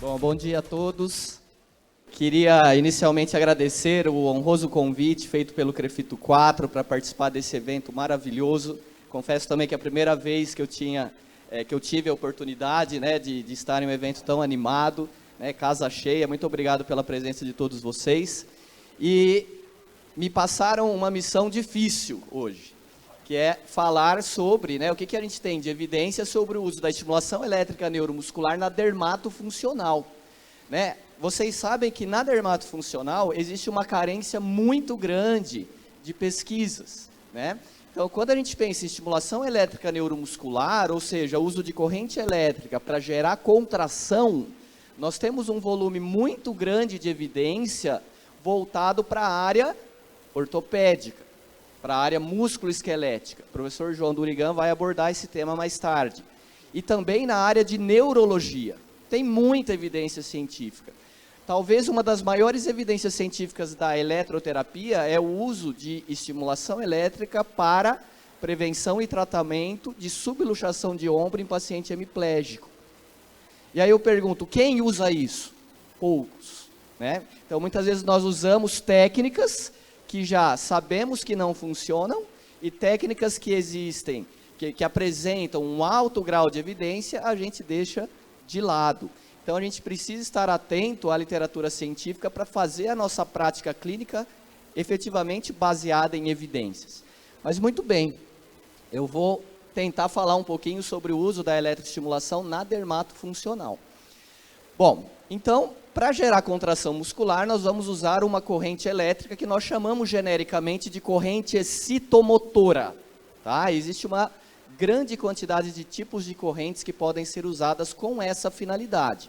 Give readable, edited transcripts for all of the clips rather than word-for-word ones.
Bom dia a todos. Queria inicialmente agradecer o honroso convite feito pelo Crefito 4 para participar desse evento maravilhoso. Confesso também que é a primeira vez que eu tive a oportunidade, de estar em um evento tão animado, casa cheia. Muito obrigado pela presença de todos vocês. E me passaram uma missão difícil hoje, que é falar sobre o que a gente tem de evidência sobre o uso da estimulação elétrica neuromuscular na dermatofuncional. Vocês sabem que na dermatofuncional existe uma carência muito grande de pesquisas. Então, quando a gente pensa em estimulação elétrica neuromuscular, ou seja, o uso de corrente elétrica para gerar contração, nós temos um volume muito grande de evidência voltado para a área ortopédica, para a área músculo-esquelética. O professor João Durigan vai abordar esse tema mais tarde. E também na área de neurologia. Tem muita evidência científica. Talvez uma das maiores evidências científicas da eletroterapia é o uso de estimulação elétrica para prevenção e tratamento de subluxação de ombro em paciente hemiplégico. E aí eu pergunto, quem usa isso? Poucos. Então, muitas vezes nós usamos técnicas que já sabemos que não funcionam e técnicas que existem, que apresentam um alto grau de evidência, a gente deixa de lado. Então, a gente precisa estar atento à literatura científica para fazer a nossa prática clínica efetivamente baseada em evidências. Mas, muito bem, eu vou tentar falar um pouquinho sobre o uso da eletroestimulação na dermatofuncional. Bom, então, para gerar contração muscular, nós vamos usar uma corrente elétrica que nós chamamos genericamente de corrente excitomotora. Existe uma grande quantidade de tipos de correntes que podem ser usadas com essa finalidade.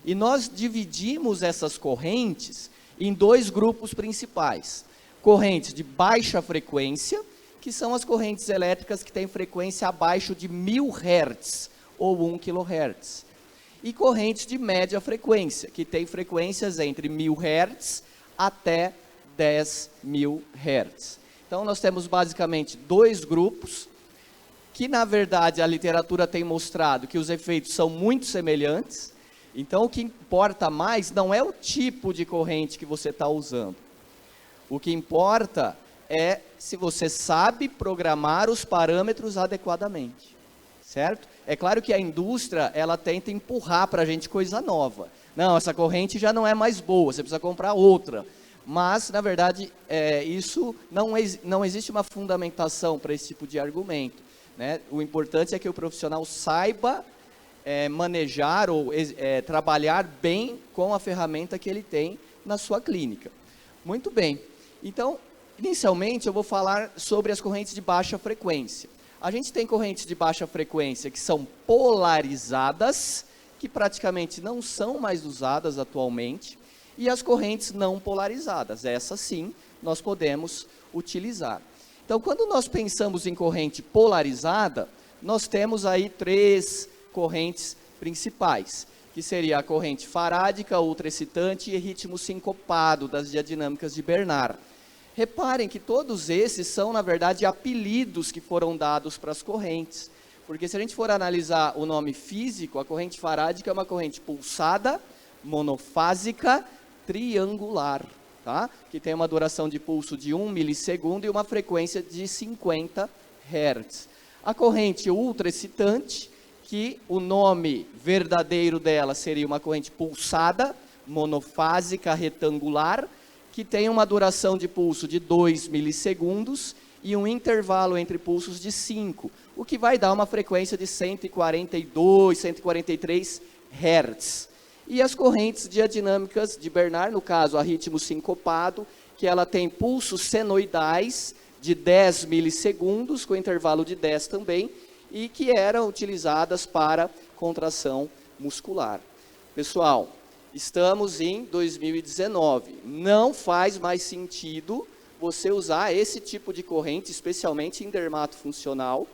E nós dividimos essas correntes em dois grupos principais. Correntes de baixa frequência, que são as correntes elétricas que têm frequência abaixo de 1000 Hz ou 1 kHz. E correntes de média frequência, que têm frequências entre 1000 Hz até 10.000 Hz. Então, nós temos basicamente dois grupos, que na verdade a literatura tem mostrado que os efeitos são muito semelhantes. Então, o que importa mais não é o tipo de corrente que você está usando. O que importa é se você sabe programar os parâmetros adequadamente. Certo? É claro que a indústria, ela tenta empurrar para a gente coisa nova. Não, essa corrente já não é mais boa, você precisa comprar outra. Mas, na verdade, isso não existe uma fundamentação para esse tipo de argumento. O importante é que o profissional saiba manejar ou trabalhar bem com a ferramenta que ele tem na sua clínica. Muito bem. Então, inicialmente, eu vou falar sobre as correntes de baixa frequência. A gente tem correntes de baixa frequência que são polarizadas, que praticamente não são mais usadas atualmente, e as correntes não polarizadas, essas sim, nós podemos utilizar. Então, quando nós pensamos em corrente polarizada, nós temos aí três correntes principais, que seria a corrente farádica, ultraexcitante e ritmo sincopado, das diadinâmicas de Bernard. Reparem que todos esses são, na verdade, apelidos que foram dados para as correntes. Porque se a gente for analisar o nome físico, a corrente farádica é uma corrente pulsada, monofásica, triangular, que tem uma duração de pulso de 1 milissegundo e uma frequência de 50 Hz. A corrente ultraexcitante, que o nome verdadeiro dela seria uma corrente pulsada, monofásica, retangular, que tem uma duração de pulso de 2 milissegundos e um intervalo entre pulsos de 5, o que vai dar uma frequência de 142, 143 Hz. E as correntes diadinâmicas de Bernard, no caso a ritmo sincopado, que ela tem pulsos senoidais de 10 milissegundos, com intervalo de 10 também, e que eram utilizadas para contração muscular. Pessoal, estamos em 2019, não faz mais sentido você usar esse tipo de corrente, especialmente em dermatofuncional,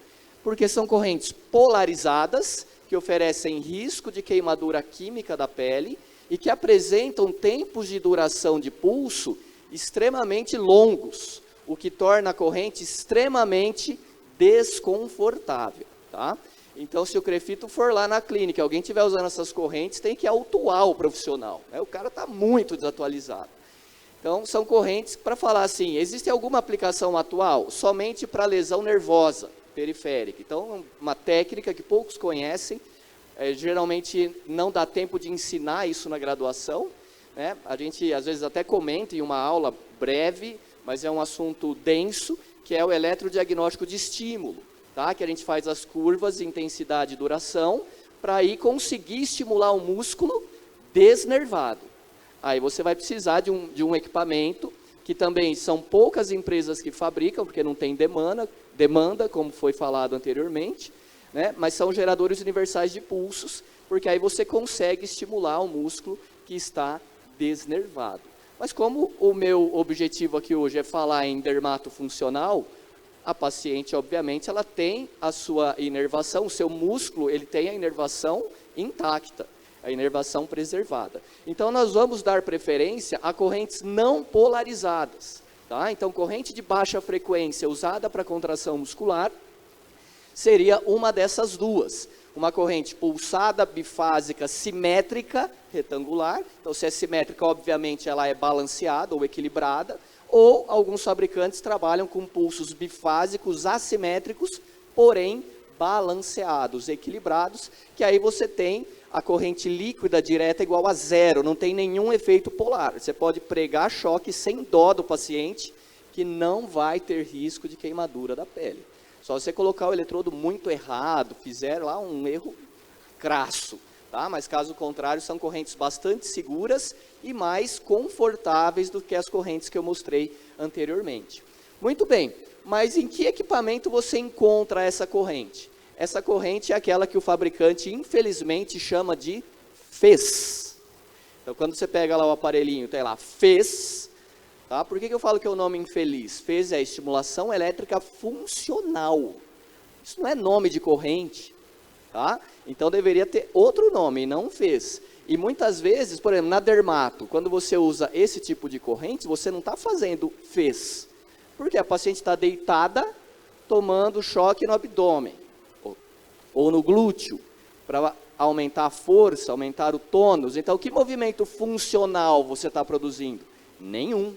porque são correntes polarizadas, que oferecem risco de queimadura química da pele e que apresentam tempos de duração de pulso extremamente longos, o que torna a corrente extremamente desconfortável. Então, se o Crefito for lá na clínica, alguém estiver usando essas correntes, tem que autuar o profissional, né? O cara está muito desatualizado. Então, são correntes, para falar assim, existe alguma aplicação atual? Somente para lesão nervosa periférica. Então, uma técnica que poucos conhecem, geralmente não dá tempo de ensinar isso na graduação, né? A gente, às vezes, até comenta em uma aula breve, mas é um assunto denso, que é o eletrodiagnóstico de estímulo, tá? Que a gente faz as curvas, intensidade e duração, para aí conseguir estimular o músculo desnervado. Aí você vai precisar de um equipamento, que também são poucas empresas que fabricam, porque não tem demanda, como foi falado anteriormente, né? Mas são geradores universais de pulsos, porque aí você consegue estimular o músculo que está desnervado. Mas como o meu objetivo aqui hoje é falar em dermatofuncional, a paciente, obviamente, ela tem a sua inervação, o seu músculo, ele tem a inervação intacta, a inervação preservada. Então, nós vamos dar preferência a correntes não polarizadas, tá? Então, corrente de baixa frequência usada para contração muscular seria uma dessas duas. Uma corrente pulsada, bifásica, simétrica, retangular. Então, se é simétrica, obviamente, ela é balanceada ou equilibrada. Ou alguns fabricantes trabalham com pulsos bifásicos assimétricos, porém balanceados, equilibrados, que aí você tem a corrente líquida direta igual a zero, não tem nenhum efeito polar. Você pode pregar choque sem dó do paciente, que não vai ter risco de queimadura da pele. Só você colocar o eletrodo muito errado, fizer lá um erro crasso, tá? Mas caso contrário, são correntes bastante seguras e mais confortáveis do que as correntes que eu mostrei anteriormente. Muito bem, mas em que equipamento você encontra essa corrente? Essa corrente é aquela que o fabricante, infelizmente, chama de FES. Então, quando você pega lá o aparelhinho, tem lá FES. Tá? Por que eu falo que é o nome infeliz? FES é estimulação elétrica funcional. Isso não é nome de corrente. Tá? Então deveria ter outro nome, não FES. E muitas vezes, por exemplo, na dermato, quando você usa esse tipo de corrente, você não está fazendo FES. Porque a paciente está deitada, tomando choque no abdômen. Ou no glúteo, para aumentar a força, aumentar o tônus. Então, que movimento funcional você está produzindo? Nenhum.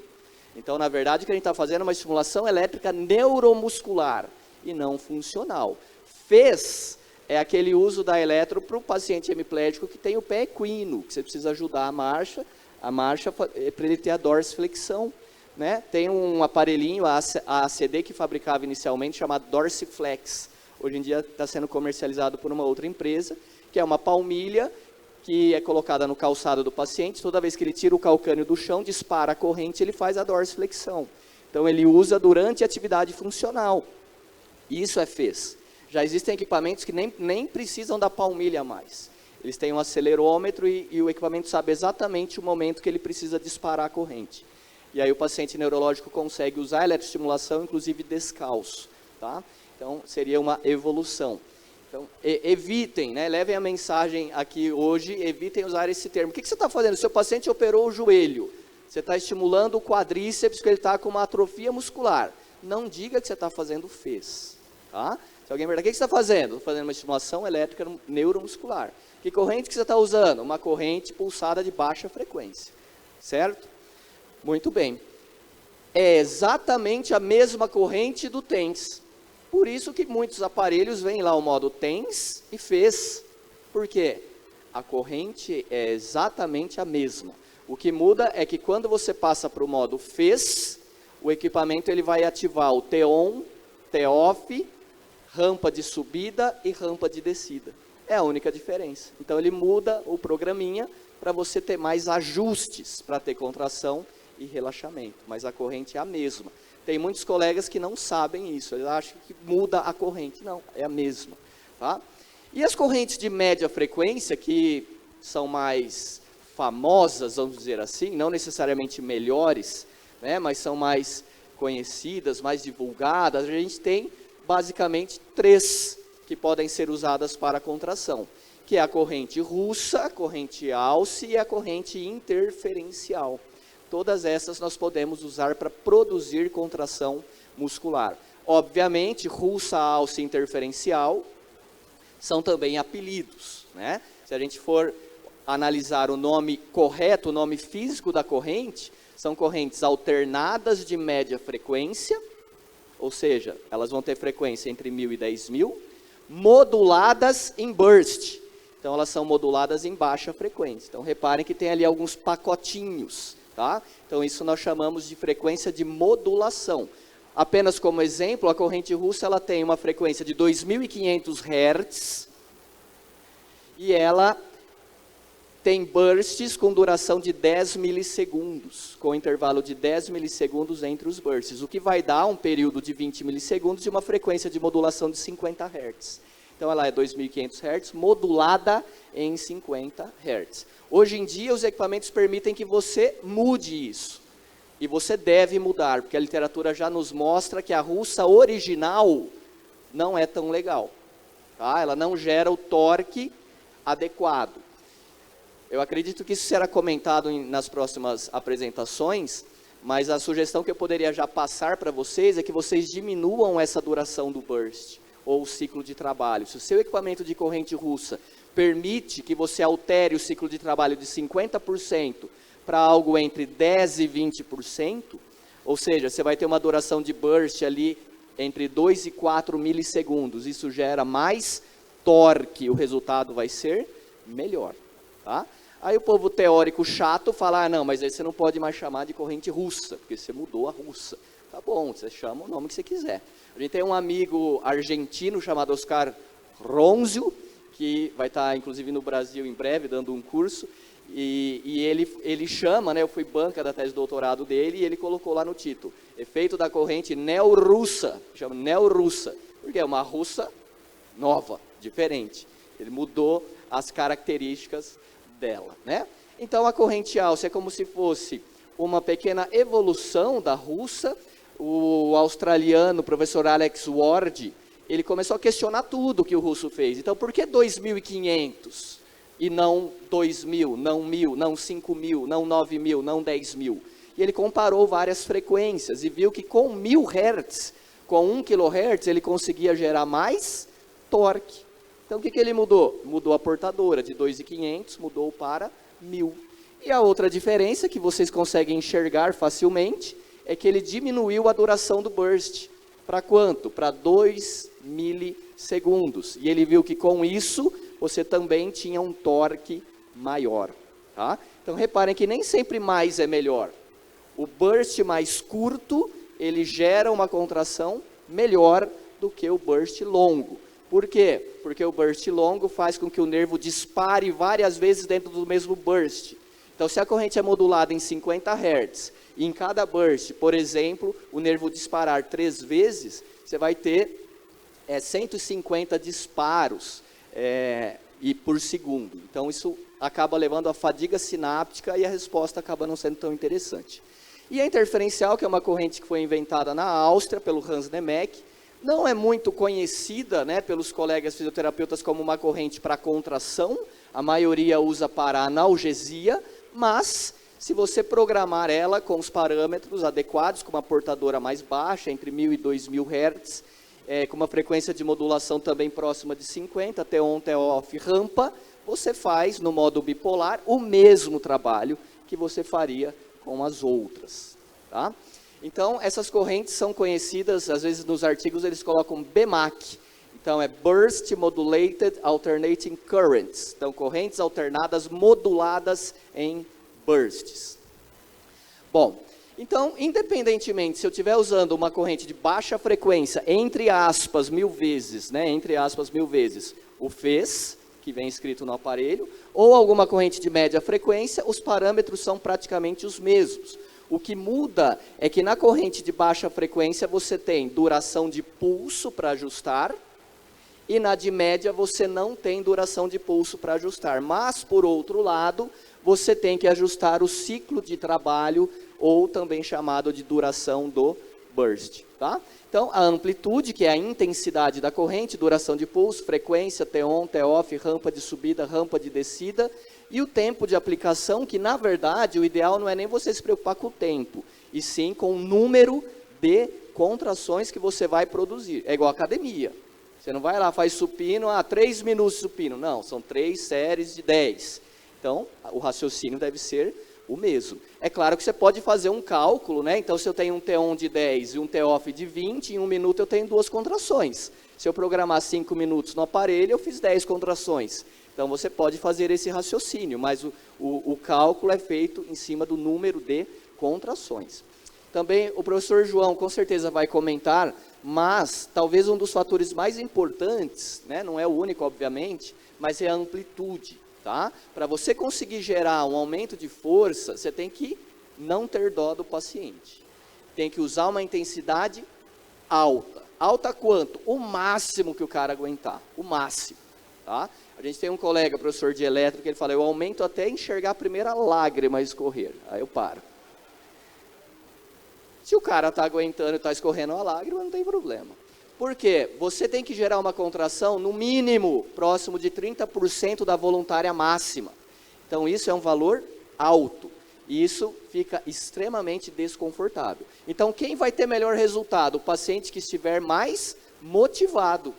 Então, na verdade, o que a gente está fazendo é uma estimulação elétrica neuromuscular e não funcional. FES é aquele uso da eletro para o paciente hemiplégico que tem o pé equino, que você precisa ajudar a marcha para ele ter a dorsiflexão. Né? Tem um aparelhinho, a ACD, que fabricava inicialmente, chamado Dorsiflex. Hoje em dia está sendo comercializado por uma outra empresa, que é uma palmilha que é colocada no calçado do paciente. Toda vez que ele tira o calcânio do chão, dispara a corrente, ele faz a dorsiflexão. Então, ele usa durante a atividade funcional. Isso é FES. Já existem equipamentos que nem precisam da palmilha mais. Eles têm um acelerômetro e o equipamento sabe exatamente o momento que ele precisa disparar a corrente. E aí o paciente neurológico consegue usar a eletroestimulação, inclusive descalço. Tá? Então, seria uma evolução. Então, evitem, né, levem a mensagem aqui hoje, evitem usar esse termo. O que você está fazendo? O seu paciente operou o joelho. Você está estimulando o quadríceps, porque ele está com uma atrofia muscular. Não diga que você está fazendo FES. Tá? Se alguém perguntar, o que você está fazendo? Estou fazendo uma estimulação elétrica neuromuscular. Que corrente que você está usando? Uma corrente pulsada de baixa frequência. Certo? Muito bem. É exatamente a mesma corrente do TENS. Por isso que muitos aparelhos vêm lá o modo TENS e FES. Por quê? A corrente é exatamente a mesma. O que muda é que quando você passa para o modo FES, o equipamento ele vai ativar o T-ON, T-OFF, rampa de subida e rampa de descida. É a única diferença. Então ele muda o programinha para você ter mais ajustes, para ter contração e relaxamento. Mas a corrente é a mesma. Tem muitos colegas que não sabem isso, eles acham que muda a corrente. Não, é a mesma. Tá? E as correntes de média frequência, que são mais famosas, vamos dizer assim, não necessariamente melhores, né, mas são mais conhecidas, mais divulgadas, a gente tem basicamente 3 que podem ser usadas para a contração, que é a corrente russa, a corrente Alce e a corrente interferencial. Todas essas nós podemos usar para produzir contração muscular. Obviamente, russa, alce e interferencial são também apelidos, né? Se a gente for analisar o nome correto, o nome físico da corrente, são correntes alternadas de média frequência, ou seja, elas vão ter frequência entre 1000 e 10.000, moduladas em burst. Então, elas são moduladas em baixa frequência. Então, reparem que tem ali alguns pacotinhos, tá? Então, isso nós chamamos de frequência de modulação. Apenas como exemplo, a corrente russa ela tem uma frequência de 2.500 Hz e ela tem bursts com duração de 10 milissegundos, com intervalo de 10 milissegundos entre os bursts, o que vai dar um período de 20 milissegundos de uma frequência de modulação de 50 Hz. Então, ela é 2.500 Hz, modulada em 50 Hz. Hoje em dia, os equipamentos permitem que você mude isso. E você deve mudar, porque a literatura já nos mostra que a russa original não é tão legal. Tá? Ela não gera o torque adequado. Eu acredito que isso será comentado nas próximas apresentações, mas a sugestão que eu poderia já passar para vocês é que vocês diminuam essa duração do burst, ou o ciclo de trabalho. Se o seu equipamento de corrente russa permite que você altere o ciclo de trabalho de 50% para algo entre 10% e 20%, ou seja, você vai ter uma duração de burst ali entre 2 e 4 milissegundos, isso gera mais torque, o resultado vai ser melhor. Tá? Aí o povo teórico chato fala, não, mas aí você não pode mais chamar de corrente russa, porque você mudou a russa. Tá bom, você chama o nome que você quiser. A gente tem um amigo argentino chamado Oscar Ronzio, que vai estar inclusive no Brasil em breve, dando um curso, e ele chama, né, eu fui banca da tese de doutorado dele, e ele colocou lá no título, efeito da corrente neo-russa, chama neo-russa, porque é uma russa nova, diferente. Ele mudou as características dela, né? Então, a corrente alça é como se fosse uma pequena evolução da russa. O australiano, o professor Alex Ward, ele começou a questionar tudo que o russo fez. Então, por que 2.500 e não 2.000, não 1.000, não 5.000, não 9.000, não 10.000? E ele comparou várias frequências e viu que com 1.000 Hz, com 1 kHz, ele conseguia gerar mais torque. Então, o que ele mudou? Mudou a portadora, de 2.500, mudou para 1.000. E a outra diferença, que vocês conseguem enxergar facilmente, é que ele diminuiu a duração do burst. Para quanto? Para 2 milissegundos. E ele viu que com isso, você também tinha um torque maior. Tá? Então, reparem que nem sempre mais é melhor. O burst mais curto, ele gera uma contração melhor do que o burst longo. Por quê? Porque o burst longo faz com que o nervo dispare várias vezes dentro do mesmo burst. Então, se a corrente é modulada em 50 Hz, e em cada burst, por exemplo, o nervo disparar 3 vezes, você vai ter 150 disparos por segundo. Então, isso acaba levando à fadiga sináptica e a resposta acaba não sendo tão interessante. E a interferencial, que é uma corrente que foi inventada na Áustria pelo Hans Nemec, não é muito conhecida, né, pelos colegas fisioterapeutas como uma corrente para contração, a maioria usa para analgesia, mas se você programar ela com os parâmetros adequados, com uma portadora mais baixa, entre 1.000 e 2.000 Hz, com uma frequência de modulação também próxima de 50, T-on, T-off, rampa, você faz no modo bipolar o mesmo trabalho que você faria com as outras. Tá? Então, essas correntes são conhecidas, às vezes nos artigos eles colocam BMAC. Então, é Burst Modulated Alternating Currents. Então, correntes alternadas moduladas em bursts. Bom, então, independentemente, se eu estiver usando uma corrente de baixa frequência, entre aspas, 1000 vezes, né, entre aspas, 1000 vezes, o Fez, que vem escrito no aparelho, ou alguma corrente de média frequência, os parâmetros são praticamente os mesmos. O que muda é que na corrente de baixa frequência você tem duração de pulso para ajustar, e na de média você não tem duração de pulso para ajustar. Mas, por outro lado, você tem que ajustar o ciclo de trabalho, ou também chamado de duração do burst. Tá? Então, a amplitude, que é a intensidade da corrente, duração de pulso, frequência, T-on, T-off, rampa de subida, rampa de descida, e o tempo de aplicação, que na verdade o ideal não é nem você se preocupar com o tempo, e sim com o número de contrações que você vai produzir. É igual à academia. Você não vai lá, faz supino, 3 minutos de supino. Não, são 3 séries de 10. Então, o raciocínio deve ser o mesmo. É claro que você pode fazer um cálculo, né? Então, se eu tenho um T1 de 10 e um T-off de 20, em 1 minuto eu tenho 2 contrações. Se eu programar 5 minutos no aparelho, eu fiz 10 contrações. Então, você pode fazer esse raciocínio, mas o cálculo é feito em cima do número de contrações. Também o professor João com certeza vai comentar, mas talvez um dos fatores mais importantes, né, não é o único obviamente, mas é a amplitude. Tá? Para você conseguir gerar um aumento de força, você tem que não ter dó do paciente. Tem que usar uma intensidade alta. Alta quanto? O máximo que o cara aguentar. O máximo. Tá? A gente tem um colega, professor de elétrica, ele fala, eu aumento até enxergar a primeira lágrima escorrer. Aí eu paro. Se o cara está aguentando e está escorrendo a lágrima, não tem problema. Por quê? Você tem que gerar uma contração, no mínimo, próximo de 30% da voluntária máxima. Então, isso é um valor alto. E isso fica extremamente desconfortável. Então, quem vai ter melhor resultado? O paciente que estiver mais motivado.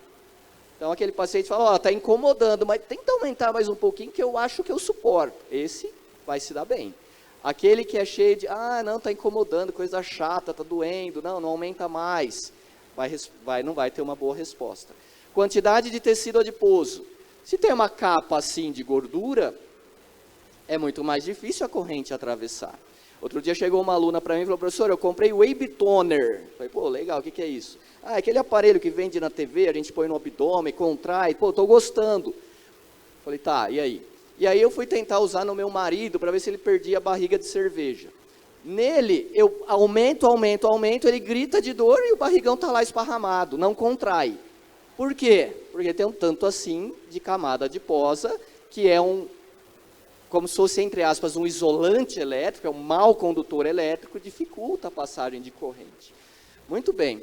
Então, aquele paciente fala, ó, está incomodando, mas tenta aumentar mais um pouquinho que eu acho que eu suporto. Esse vai se dar bem. Aquele que é cheio de, não, está incomodando, coisa chata, está doendo, não aumenta mais. Não vai ter uma boa resposta. Quantidade de tecido adiposo. Se tem uma capa assim de gordura, é muito mais difícil a corrente atravessar. Outro dia chegou uma aluna para mim e falou, professor, eu comprei o Wave Toner. Falei, pô, legal, o que é isso? É aquele aparelho que vende na TV, a gente põe no abdômen, contrai, pô, estou gostando. Falei, tá, e aí? E aí eu fui tentar usar no meu marido para ver se ele perdia a barriga de cerveja. Nele, eu aumento, ele grita de dor e o barrigão está lá esparramado, não contrai. Por quê? Porque tem um tanto assim de camada adiposa, que é como se fosse, entre aspas, um isolante elétrico, é um mau condutor elétrico, dificulta a passagem de corrente. Muito bem.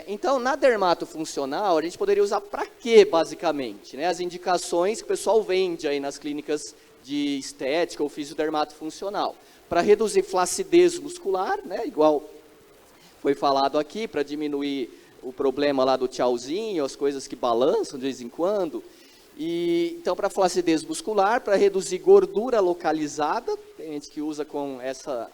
Então, na dermatofuncional, a gente poderia usar para quê, basicamente? Né? As indicações que o pessoal vende aí nas clínicas de estética ou fisiodermatofuncional. Para reduzir flacidez muscular, né, igual foi falado aqui, para diminuir o problema lá do tchauzinho, as coisas que balançam de vez em quando. Então, para flacidez muscular, para reduzir gordura localizada, tem gente que usa com essa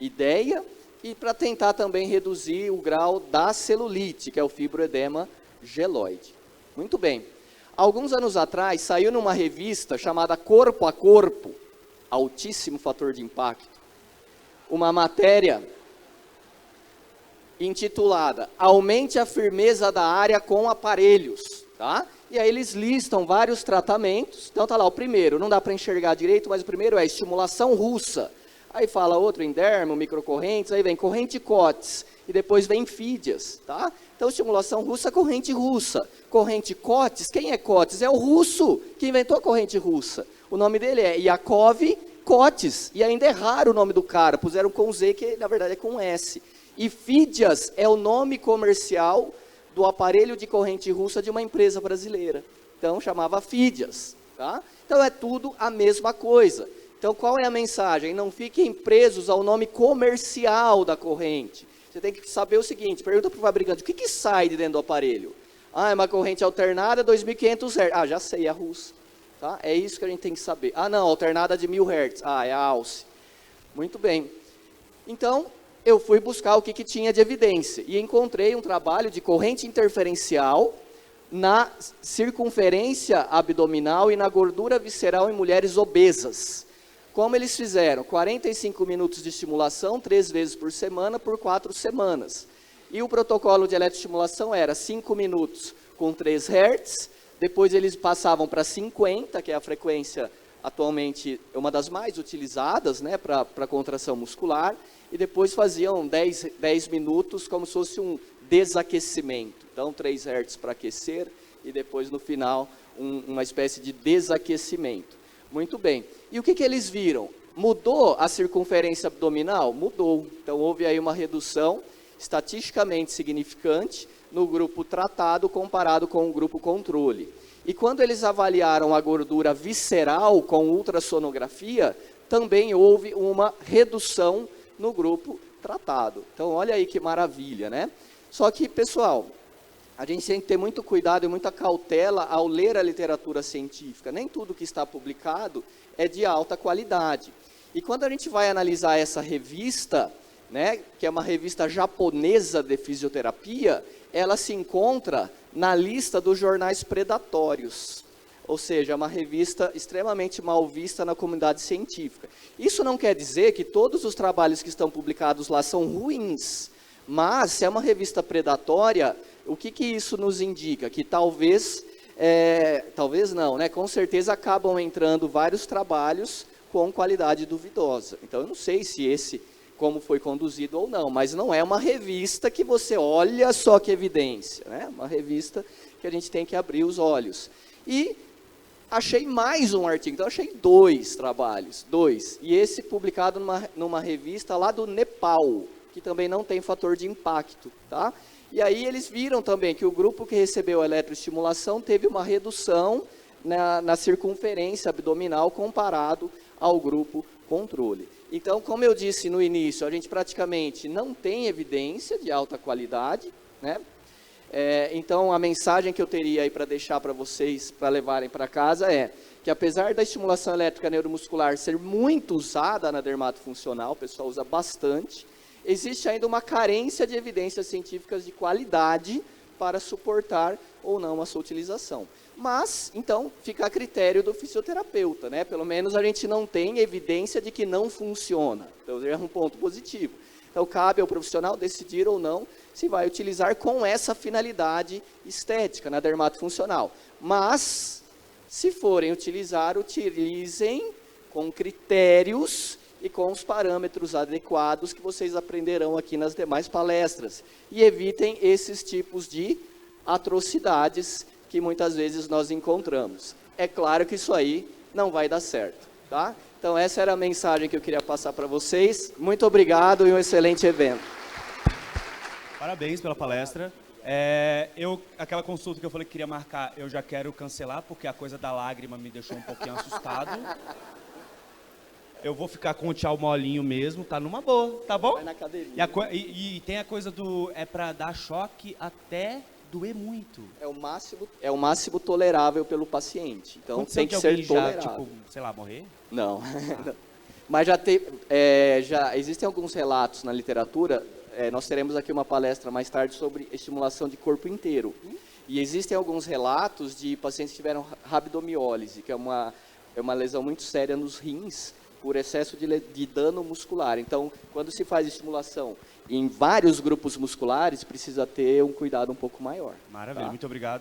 ideia, e para tentar também reduzir o grau da celulite, que é o fibroedema geloide. Muito bem. Alguns anos atrás, saiu numa revista chamada Corpo a Corpo, altíssimo fator de impacto, uma matéria intitulada Aumente a firmeza da área com aparelhos, tá? E aí eles listam vários tratamentos. Então tá lá o primeiro, não dá para enxergar direito, mas o primeiro é estimulação russa. Aí fala outro endermo, microcorrentes, aí vem corrente COTS e depois vem fídias, tá? Então estimulação russa, corrente russa. Corrente COTS, quem é COTS? É o russo que inventou a corrente russa. O nome dele é Yakov Kotis, e ainda é raro o nome do cara, puseram com Z, que na verdade é com S. E fídias é o nome comercial do aparelho de corrente russa de uma empresa brasileira. Então chamava fídias, tá? Então é tudo a mesma coisa. Então qual é a mensagem? Não fiquem presos ao nome comercial da corrente. Você tem que saber o seguinte, pergunta para o fabricante, o que sai de dentro do aparelho? É uma corrente alternada, 2.500 Hz. Já sei, é a russa. Tá? É isso que a gente tem que saber. Não, alternada de 1.000 Hz. É a alce. Muito bem. Então, eu fui buscar o que tinha de evidência. E encontrei um trabalho de corrente interferencial na circunferência abdominal e na gordura visceral em mulheres obesas. Como eles fizeram? 45 minutos de estimulação, 3 vezes por semana, por 4 semanas. E o protocolo de eletroestimulação era 5 minutos com 3 Hz, depois eles passavam para 50, que é a frequência atualmente uma das mais utilizadas, né, para contração muscular, e depois faziam 10 minutos como se fosse um desaquecimento. Então 3 Hz para aquecer e depois no final uma espécie de desaquecimento. Muito bem. E o que eles viram? Mudou a circunferência abdominal? Mudou. Então houve aí uma redução estatisticamente significante no grupo tratado comparado com o grupo controle. E quando eles avaliaram a gordura visceral com ultrassonografia, também houve uma redução no grupo tratado. Então olha aí que maravilha, né? Só que, pessoal, a gente tem que ter muito cuidado e muita cautela ao ler a literatura científica. Nem tudo que está publicado é de alta qualidade. E quando a gente vai analisar essa revista, né, que é uma revista japonesa de fisioterapia, ela se encontra na lista dos jornais predatórios. Ou seja, é uma revista extremamente mal vista na comunidade científica. Isso não quer dizer que todos os trabalhos que estão publicados lá são ruins, mas se é uma revista predatória, o que isso nos indica? Que talvez não, né? Com certeza acabam entrando vários trabalhos com qualidade duvidosa. Então eu não sei se como foi conduzido ou não, mas não é uma revista que você olha só que evidência, né? Uma revista que a gente tem que abrir os olhos. E achei mais um artigo, então achei 2 trabalhos, 2. E esse publicado numa revista lá do Nepal, que também não tem fator de impacto, tá? E aí eles viram também que o grupo que recebeu a eletroestimulação teve uma redução na circunferência abdominal comparado ao grupo controle. Então, como eu disse no início, a gente praticamente não tem evidência de alta qualidade, né? Então, a mensagem que eu teria aí para deixar para vocês, para levarem para casa é que apesar da estimulação elétrica neuromuscular ser muito usada na dermatofuncional, o pessoal usa bastante, existe ainda uma carência de evidências científicas de qualidade para suportar ou não a sua utilização. Mas, então, fica a critério do fisioterapeuta, né? Pelo menos a gente não tem evidência de que não funciona. Então, é um ponto positivo. Então, cabe ao profissional decidir ou não se vai utilizar com essa finalidade estética na dermatofuncional. Mas, se forem utilizar, utilizem com critérios e com os parâmetros adequados que vocês aprenderão aqui nas demais palestras. E evitem esses tipos de atrocidades que muitas vezes nós encontramos. É claro que isso aí não vai dar certo, tá? Então essa era a mensagem que eu queria passar para vocês. Muito obrigado e um excelente evento. Parabéns pela palestra. Aquela consulta que eu falei que queria marcar, eu já quero cancelar, porque a coisa da lágrima me deixou um pouquinho assustado. Eu vou ficar com o tchau molinho mesmo, tá numa boa, tá bom? Vai na academia. E tem a coisa do... É pra dar choque até doer muito. É o máximo tolerável pelo paciente. Então Aconteceu tem que ser tolerável. Já, tipo, sei lá, morrer? Não. Mas já existem alguns relatos na literatura. Nós teremos aqui uma palestra mais tarde sobre estimulação de corpo inteiro. E existem alguns relatos de pacientes que tiveram rabdomiólise, que é uma lesão muito séria nos rins, por excesso de dano muscular. Então, quando se faz estimulação em vários grupos musculares, precisa ter um cuidado um pouco maior. Maravilha, tá? muito obrigado.